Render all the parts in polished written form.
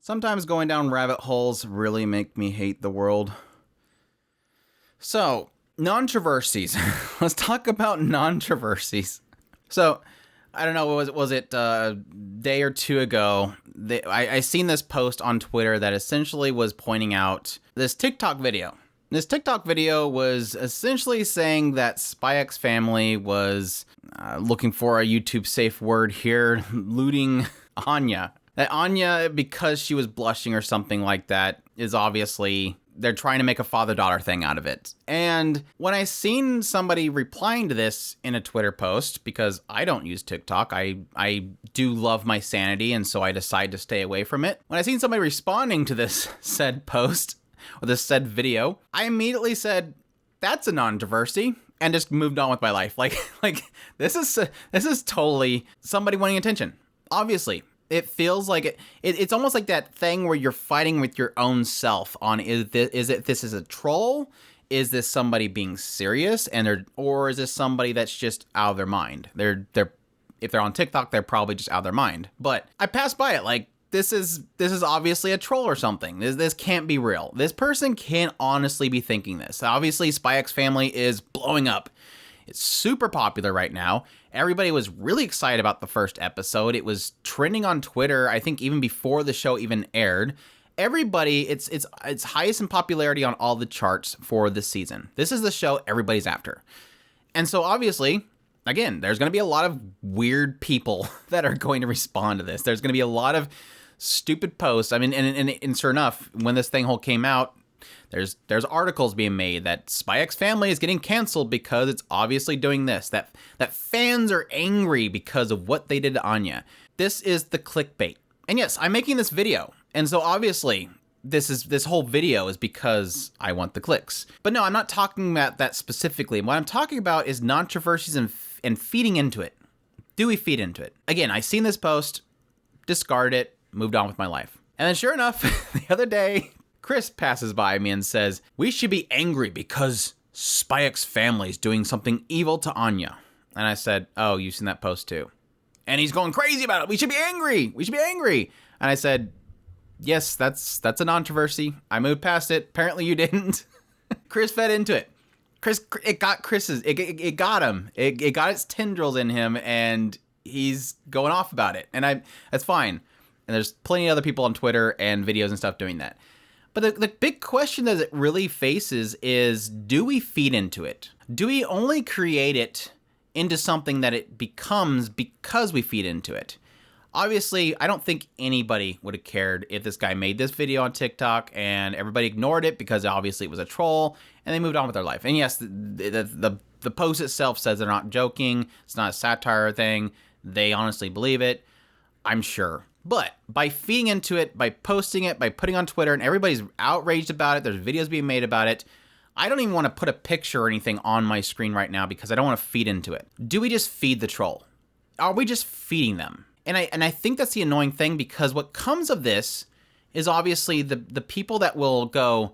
Sometimes going down rabbit holes really make me hate the world. So, Nontroversies. Let's talk about Nontroversies. So, I don't know, was it a day or two ago, I seen this post on Twitter that essentially was pointing out this TikTok video. This TikTok video was essentially saying that SpyX family was looking for a YouTube safe word here, looting Anya. That Anya, because she was blushing or something like that, is obviously, they're trying to make a father-daughter thing out of it. And when I seen somebody replying to this in a Twitter post, because I don't use TikTok, I do love my sanity, and so I decide to stay away from it. When I seen somebody responding to this said post, or this said video, I immediately said, that's a Nontroversy, and just moved on with my life. Like this is totally somebody wanting attention. Obviously, it feels like it's almost like that thing where you're fighting with your own self on this is a troll? Is this somebody being serious, or is this somebody that's just out of their mind? If they're on TikTok, they're probably just out of their mind. But I passed by it like, this is obviously a troll or something. This can't be real. This person can't honestly be thinking this. Obviously, SpyX family is blowing up. It's super popular right now. Everybody was really excited about the first episode. It was trending on Twitter, I think even before the show even aired. Everybody, it's highest in popularity on all the charts for this season. This is the show everybody's after. And so obviously, again, there's going to be a lot of weird people that are going to respond to this. There's going to be a lot of stupid posts. I mean, and sure enough, when this thing whole came out, there's articles being made that SpyX family is getting canceled because it's obviously doing this. That fans are angry because of what they did to Anya. This is the clickbait. And yes, I'm making this video, and so obviously this whole video is because I want the clicks. But no, I'm not talking about that specifically. What I'm talking about is Nontroversies and feeding into it. Do we feed into it? Again, I seen this post, discard it, moved on with my life. And then sure enough, the other day, Chris passes by me and says, we should be angry because SpyX family is doing something evil to Anya. And I said, oh, you've seen that post too. And he's going crazy about it. We should be angry. We should be angry. And I said, yes, that's a Nontroversy. I moved past it. Apparently you didn't. Chris fed into it. It got him. It got its tendrils in him, and he's going off about it. And that's fine. And there's plenty of other people on Twitter and videos and stuff doing that. But the big question that it really faces is, do we feed into it? Do we only create it into something that it becomes because we feed into it? Obviously, I don't think anybody would have cared if this guy made this video on TikTok and everybody ignored it because obviously it was a troll and they moved on with their life. And yes, the post itself says they're not joking. It's not a satire thing. They honestly believe it, I'm sure. But by feeding into it, by posting it, by putting on Twitter, and everybody's outraged about it, there's videos being made about it, I don't even want to put a picture or anything on my screen right now because I don't want to feed into it. Do we just feed the troll? Are we just feeding them? And I think that's the annoying thing, because what comes of this is obviously the people that will go,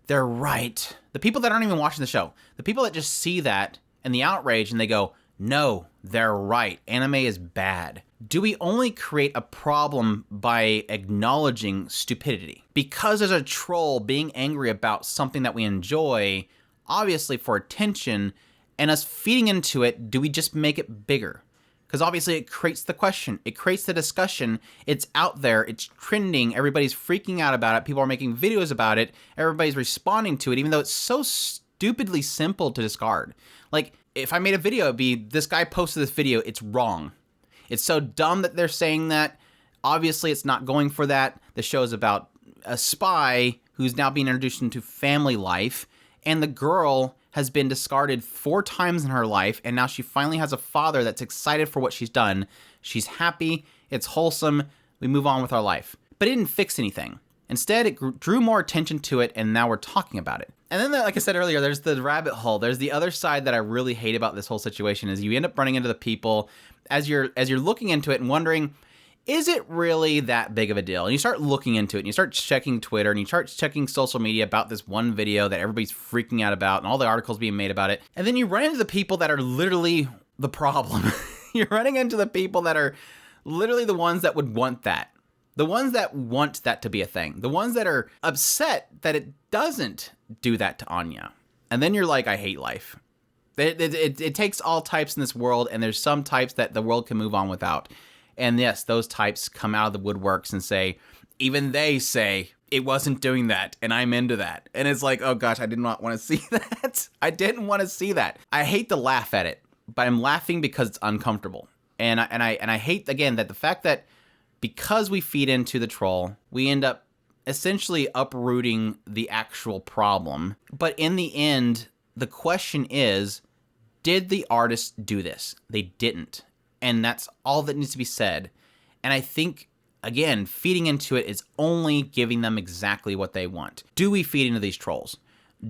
they're right. The people that aren't even watching the show. The people that just see that and the outrage and they go, no, they're right. Anime is bad. Do we only create a problem by acknowledging stupidity? Because there's a troll being angry about something that we enjoy, obviously for attention, and us feeding into it, do we just make it bigger? Because obviously it creates the question, it creates the discussion, it's out there, it's trending, everybody's freaking out about it, people are making videos about it, everybody's responding to it, even though it's so stupidly simple to discard. Like, if I made a video, it'd be, this guy posted this video, it's wrong. It's so dumb that they're saying that. Obviously, it's not going for that. The show is about a spy who's now being introduced into family life, and the girl has been discarded 4 times in her life, and now she finally has a father that's excited for what she's done. She's happy, it's wholesome, we move on with our life. But it didn't fix anything. Instead, it drew more attention to it, and now we're talking about it. And then, like I said earlier, there's the rabbit hole. There's the other side that I really hate about this whole situation, is you end up running into the people as you're looking into it and wondering, is it really that big of a deal? And you start looking into it, and you start checking Twitter, and you start checking social media about this one video that everybody's freaking out about, and all the articles being made about it. And then you run into the people that are literally the problem. You're running into the people that are literally the ones that would want that. The ones that want that to be a thing. The ones that are upset that it doesn't do that to Anya. And then you're like, I hate life. It takes all types in this world, and there's some types that the world can move on without. And yes, those types come out of the woodworks and say, even they say, it wasn't doing that, and I'm into that. And it's like, oh gosh, I did not want to see that. I didn't want to see that. I hate to laugh at it, but I'm laughing because it's uncomfortable. And I hate, again, that the fact that because we feed into the troll, we end up essentially uprooting the actual problem. But in the end, the question is, did the artist do this? They didn't. And that's all that needs to be said. And I think, again, feeding into it is only giving them exactly what they want. Do we feed into these trolls?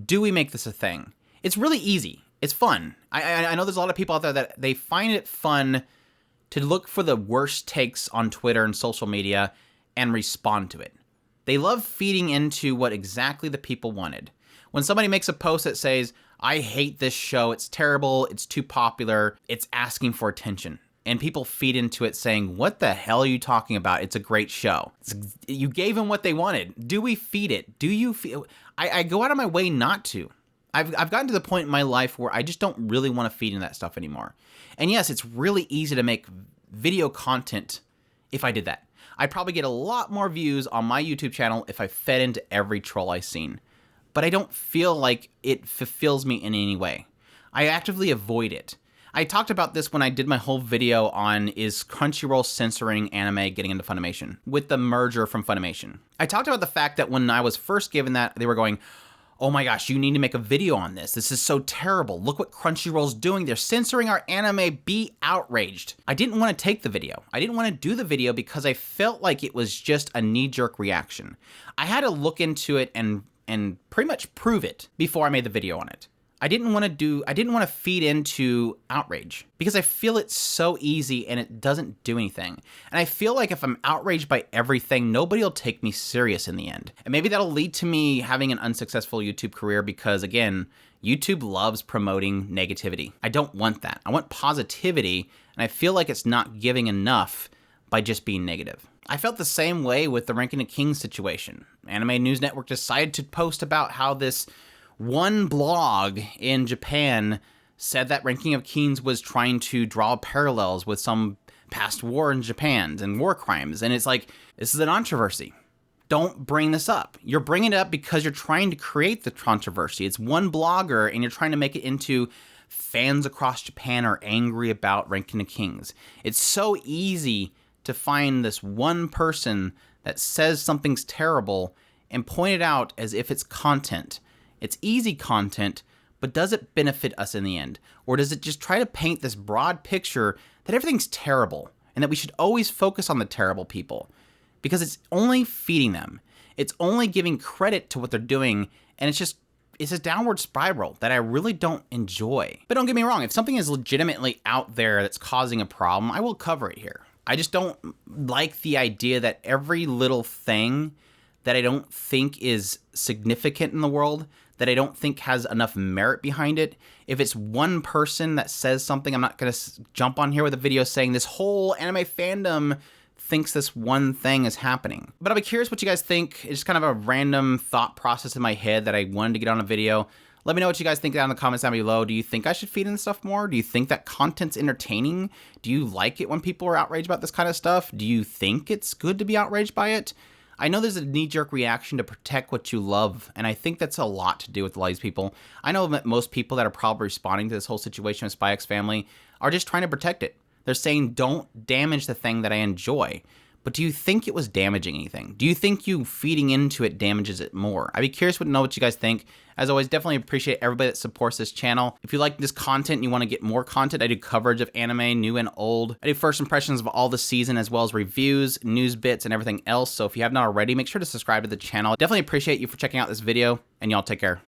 Do we make this a thing? It's really easy. It's fun. I know there's a lot of people out there that they find it fun to look for the worst takes on Twitter and social media and respond to it. They love feeding into what exactly the people wanted. When somebody makes a post that says, I hate this show, it's terrible, it's too popular, it's asking for attention. And people feed into it saying, what the hell are you talking about? It's a great show. You gave them what they wanted. Do we feed it? Do you feel? I go out of my way not to. I've gotten to the point in my life where I just don't really want to feed into that stuff anymore. And yes, it's really easy to make video content if I did that. I'd probably get a lot more views on my YouTube channel if I fed into every troll I've seen. But I don't feel like it fulfills me in any way. I actively avoid it. I talked about this when I did my whole video on is Crunchyroll censoring anime getting into Funimation with the merger from Funimation. I talked about the fact that when I was first given that, they were going, oh my gosh, you need to make a video on this. This is so terrible. Look what Crunchyroll's doing. They're censoring our anime. Be outraged. I didn't want to take the video. I didn't want to do the video because I felt like it was just a knee-jerk reaction. I had to look into it and pretty much prove it before I made the video on it. I didn't want to feed into outrage because I feel it's so easy and it doesn't do anything. And I feel like if I'm outraged by everything, nobody will take me serious in the end. And maybe that'll lead to me having an unsuccessful YouTube career because, again, YouTube loves promoting negativity. I don't want that. I want positivity, and I feel like it's not giving enough by just being negative. I felt the same way with the Ranking of Kings situation. Anime News Network decided to post about how this one blog in Japan said that Ranking of Kings was trying to draw parallels with some past war in Japan and war crimes. And it's like, this is a controversy. Don't bring this up. You're bringing it up because you're trying to create the controversy. It's one blogger and you're trying to make it into fans across Japan are angry about Ranking of Kings. It's so easy to find this one person that says something's terrible and point it out as if it's content. It's easy content, but does it benefit us in the end? Or does it just try to paint this broad picture that everything's terrible and that we should always focus on the terrible people? Because it's only feeding them. It's only giving credit to what they're doing, and it's a downward spiral that I really don't enjoy. But don't get me wrong, if something is legitimately out there that's causing a problem, I will cover it here. I just don't like the idea that every little thing that I don't think is significant in the world, that I don't think has enough merit behind it. If it's one person that says something, I'm not going to jump on here with a video saying this whole anime fandom thinks this one thing is happening. But I'll be curious what you guys think. It's just kind of a random thought process in my head that I wanted to get on a video. Let me know what you guys think down in the comments down below. Do you think I should feed in stuff more? Do you think that content's entertaining? Do you like it when people are outraged about this kind of stuff? Do you think it's good to be outraged by it? I know there's a knee-jerk reaction to protect what you love, and I think that's a lot to do with a lot of these people. I know that most people that are probably responding to this whole situation with Spy X Family are just trying to protect it. They're saying, don't damage the thing that I enjoy. But do you think it was damaging anything? Do you think you feeding into it damages it more? I'd be curious to know what you guys think. As always, definitely appreciate everybody that supports this channel. If you like this content and you want to get more content, I do coverage of anime, new and old. I do first impressions of all the season, as well as reviews, news bits, and everything else. So if you have not already, make sure to subscribe to the channel. Definitely appreciate you for checking out this video, and y'all take care.